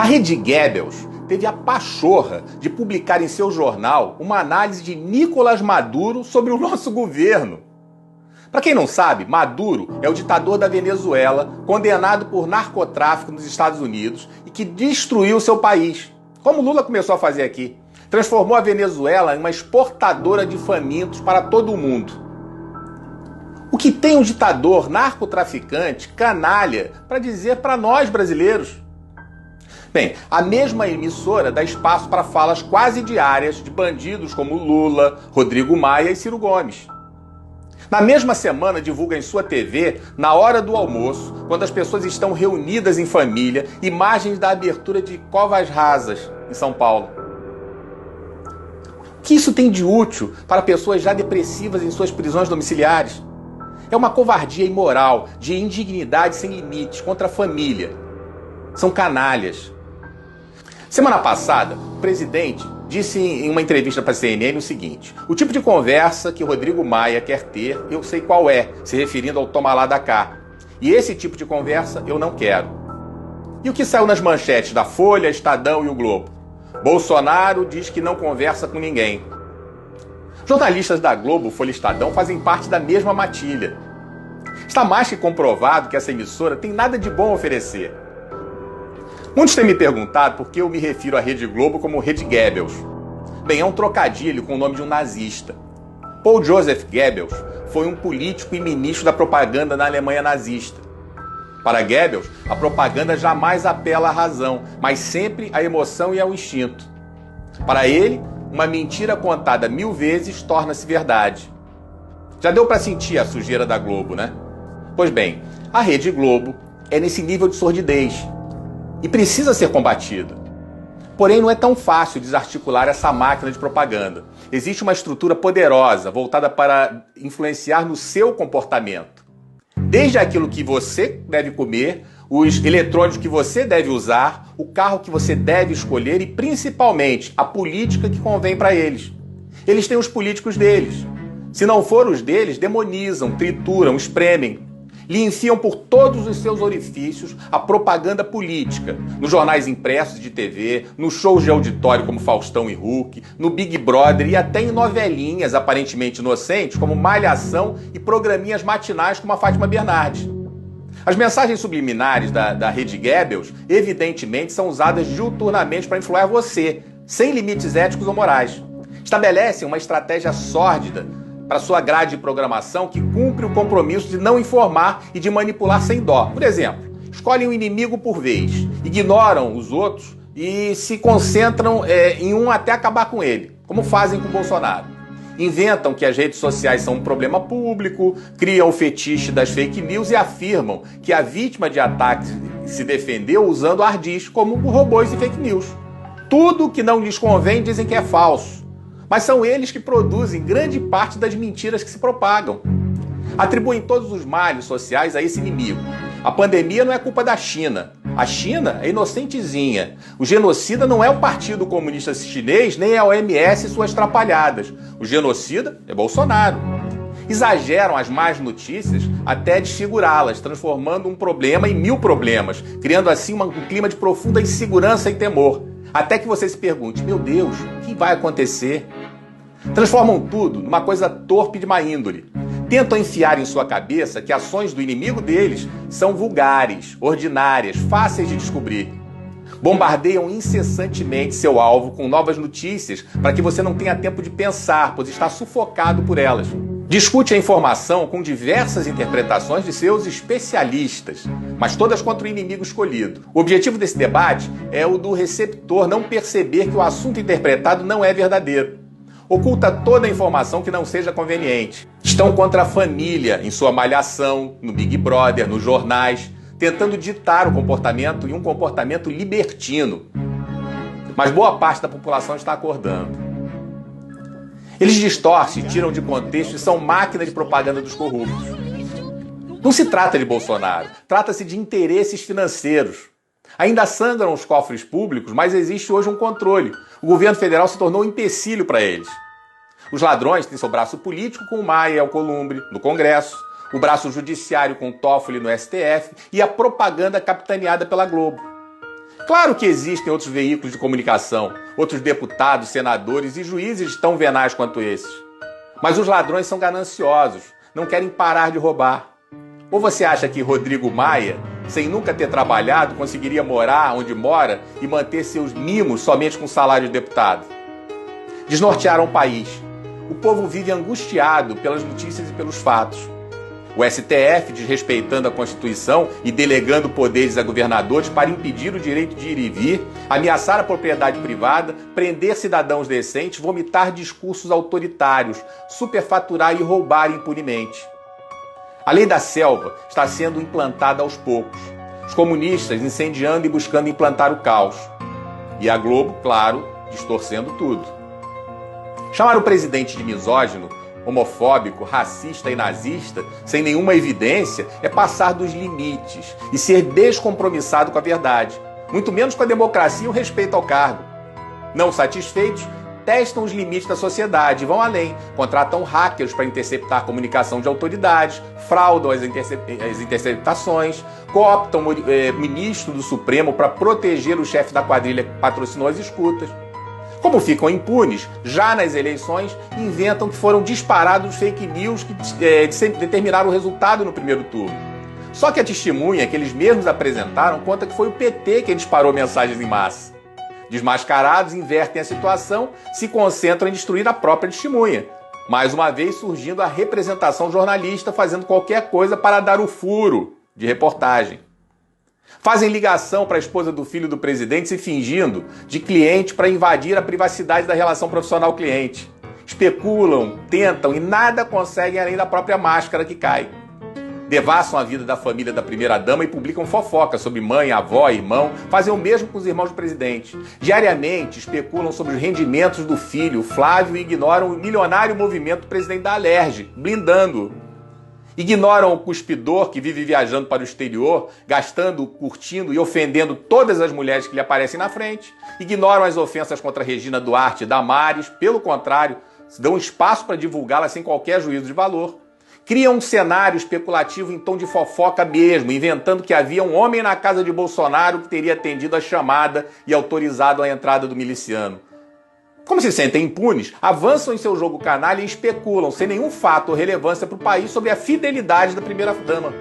A Rede Goebbels teve a pachorra de publicar em seu jornal uma análise de Nicolás Maduro sobre o nosso governo. Para quem não sabe, Maduro é o ditador da Venezuela, condenado por narcotráfico nos Estados Unidos e que destruiu seu país, como Lula começou a fazer aqui. Transformou a Venezuela em uma exportadora de famintos para todo o mundo. O que tem um ditador narcotraficante, canalha, para dizer para nós brasileiros? Bem, a mesma emissora dá espaço para falas quase diárias de bandidos como Lula, Rodrigo Maia e Ciro Gomes. Na mesma semana divulga em sua TV, na hora do almoço, quando as pessoas estão reunidas em família, imagens da abertura de covas rasas em São Paulo. O que isso tem de útil para pessoas já depressivas em suas prisões domiciliares? É uma covardia imoral, de indignidade sem limites contra a família. São canalhas. Semana passada, o presidente disse em uma entrevista para a CNN o seguinte: o tipo de conversa que Rodrigo Maia quer ter, eu sei qual é, se referindo ao toma lá da cá. E esse tipo de conversa eu não quero. E o que saiu nas manchetes da Folha, Estadão e o Globo? Bolsonaro diz que não conversa com ninguém. Jornalistas da Globo, Folha e Estadão fazem parte da mesma matilha. Está mais que comprovado que essa emissora tem nada de bom a oferecer. Muitos têm me perguntado por que eu me refiro à Rede Globo como Rede Goebbels. Bem, é um trocadilho com o nome de um nazista. Paul Joseph Goebbels foi um político e ministro da propaganda na Alemanha nazista. Para Goebbels, a propaganda jamais apela à razão, mas sempre à emoção e ao instinto. Para ele, uma mentira contada 1000 vezes torna-se verdade. Já deu para sentir a sujeira da Globo, né? Pois bem, a Rede Globo é nesse nível de sordidez e precisa ser combatida. Porém, não é tão fácil desarticular essa máquina de propaganda. Existe uma estrutura poderosa voltada para influenciar no seu comportamento. Desde aquilo que você deve comer, os eletrônicos que você deve usar, o carro que você deve escolher e, principalmente, a política que convém para eles. Eles têm os políticos deles. Se não for os deles, demonizam, trituram, espremem. Lhe enfiam por todos os seus orifícios a propaganda política, nos jornais impressos de TV, nos shows de auditório como Faustão e Hulk, no Big Brother e até em novelinhas aparentemente inocentes como Malhação e programinhas matinais como a Fátima Bernardes. As mensagens subliminares da Rede Goebbels, evidentemente, são usadas diuturnamente para influenciar você, sem limites éticos ou morais. Estabelecem uma estratégia sórdida para sua grade de programação que cumpre o compromisso de não informar e de manipular sem dó. Por exemplo, escolhem um inimigo por vez, ignoram os outros e se concentram em um até acabar com ele, como fazem com Bolsonaro. Inventam que as redes sociais são um problema público, criam o fetiche das fake news e afirmam que a vítima de ataque se defendeu usando ardis como robôs e fake news. Tudo que não lhes convém dizem que é falso. Mas são eles que produzem grande parte das mentiras que se propagam. Atribuem todos os males sociais a esse inimigo. A pandemia não é culpa da China. A China é inocentezinha. O genocida não é o Partido Comunista Chinês, nem a OMS e suas trapalhadas. O genocida é Bolsonaro. Exageram as más notícias até desfigurá-las, transformando um problema em 1000 problemas, criando assim um clima de profunda insegurança e temor. Até que você se pergunte, meu Deus, o que vai acontecer? Transformam tudo numa coisa torpe de má índole. Tentam enfiar em sua cabeça que ações do inimigo deles são vulgares, ordinárias, fáceis de descobrir. Bombardeiam incessantemente seu alvo com novas notícias para que você não tenha tempo de pensar, pois está sufocado por elas. Discute a informação com diversas interpretações de seus especialistas, mas todas contra o inimigo escolhido. O objetivo desse debate é o do receptor não perceber que o assunto interpretado não é verdadeiro. Oculta toda a informação que não seja conveniente. Estão contra a família, em sua malhação, no Big Brother, nos jornais, tentando ditar o comportamento e um comportamento libertino. Mas boa parte da população está acordando. Eles distorcem, tiram de contexto e são máquina de propaganda dos corruptos. Não se trata de Bolsonaro, trata-se de interesses financeiros. Ainda sangram os cofres públicos, mas existe hoje um controle. O governo federal se tornou um empecilho para eles. Os ladrões têm seu braço político com o Maia e Alcolumbre no Congresso, o braço judiciário com o Toffoli no STF e a propaganda capitaneada pela Globo. Claro que existem outros veículos de comunicação, outros deputados, senadores e juízes tão venais quanto esses. Mas os ladrões são gananciosos, não querem parar de roubar. Ou você acha que Rodrigo Maia, sem nunca ter trabalhado, conseguiria morar onde mora e manter seus mimos somente com salário de deputado? Desnortearam o país. O povo vive angustiado pelas notícias e pelos fatos. O STF, desrespeitando a Constituição e delegando poderes a governadores para impedir o direito de ir e vir, ameaçar a propriedade privada, prender cidadãos decentes, vomitar discursos autoritários, superfaturar e roubar impunemente. A lei da selva está sendo implantada aos poucos. Os comunistas incendiando e buscando implantar o caos. E a Globo, claro, distorcendo tudo. Chamar o presidente de misógino, homofóbico, racista e nazista, sem nenhuma evidência, é passar dos limites e ser descompromissado com a verdade, muito menos com a democracia e o respeito ao cargo. Não satisfeitos, testam os limites da sociedade e vão além, contratam hackers para interceptar a comunicação de autoridades, fraudam as interceptações, cooptam o ministro do Supremo para proteger o chefe da quadrilha que patrocinou as escutas. Como ficam impunes, já nas eleições, inventam que foram disparados fake news que determinaram o resultado no primeiro turno. Só que a testemunha que eles mesmos apresentaram conta que foi o PT quem disparou mensagens em massa. Desmascarados, invertem a situação, se concentram em destruir a própria testemunha. Mais uma vez surgindo a representação jornalista fazendo qualquer coisa para dar o furo de reportagem. Fazem ligação para a esposa do filho do presidente se fingindo de cliente para invadir a privacidade da relação profissional-cliente. Especulam, tentam e nada conseguem além da própria máscara que cai. Devassam a vida da família da primeira-dama e publicam fofocas sobre mãe, avó, irmão. Fazem o mesmo com os irmãos do presidente. Diariamente especulam sobre os rendimentos do filho, Flávio, e ignoram o milionário movimento do presidente da Alerj, blindando-o. Ignoram o cuspidor que vive viajando para o exterior, gastando, curtindo e ofendendo todas as mulheres que lhe aparecem na frente. Ignoram as ofensas contra Regina Duarte e Damares, pelo contrário, dão espaço para divulgá-las sem qualquer juízo de valor. Criam um cenário especulativo em tom de fofoca mesmo, inventando que havia um homem na casa de Bolsonaro que teria atendido a chamada e autorizado a entrada do miliciano. Como se sentem impunes, avançam em seu jogo canalha e especulam, sem nenhum fato ou relevância para o país, sobre a fidelidade da primeira-dama.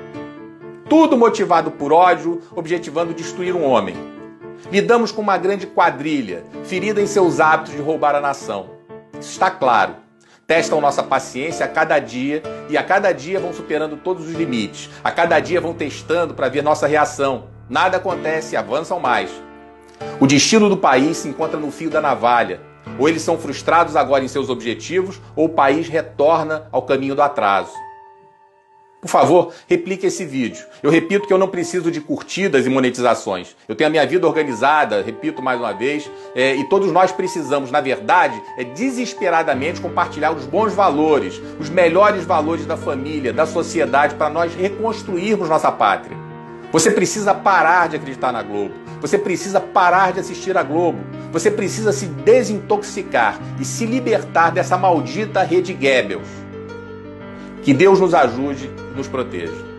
Tudo motivado por ódio, objetivando destruir um homem. Lidamos com uma grande quadrilha, ferida em seus hábitos de roubar a nação. Isso está claro. Testam nossa paciência a cada dia e a cada dia vão superando todos os limites. A cada dia vão testando para ver nossa reação. Nada acontece e avançam mais. O destino do país se encontra no fio da navalha. Ou eles são frustrados agora em seus objetivos, ou o país retorna ao caminho do atraso. Por favor, replique esse vídeo. Eu repito que eu não preciso de curtidas e monetizações. Eu tenho a minha vida organizada, repito mais uma vez, e todos nós precisamos, na verdade, desesperadamente compartilhar os bons valores, os melhores valores da família, da sociedade, para nós reconstruirmos nossa pátria. Você precisa parar de acreditar na Globo. Você precisa parar de assistir a Globo. Você precisa se desintoxicar e se libertar dessa maldita rede Goebbels. Que Deus nos ajude e nos proteja.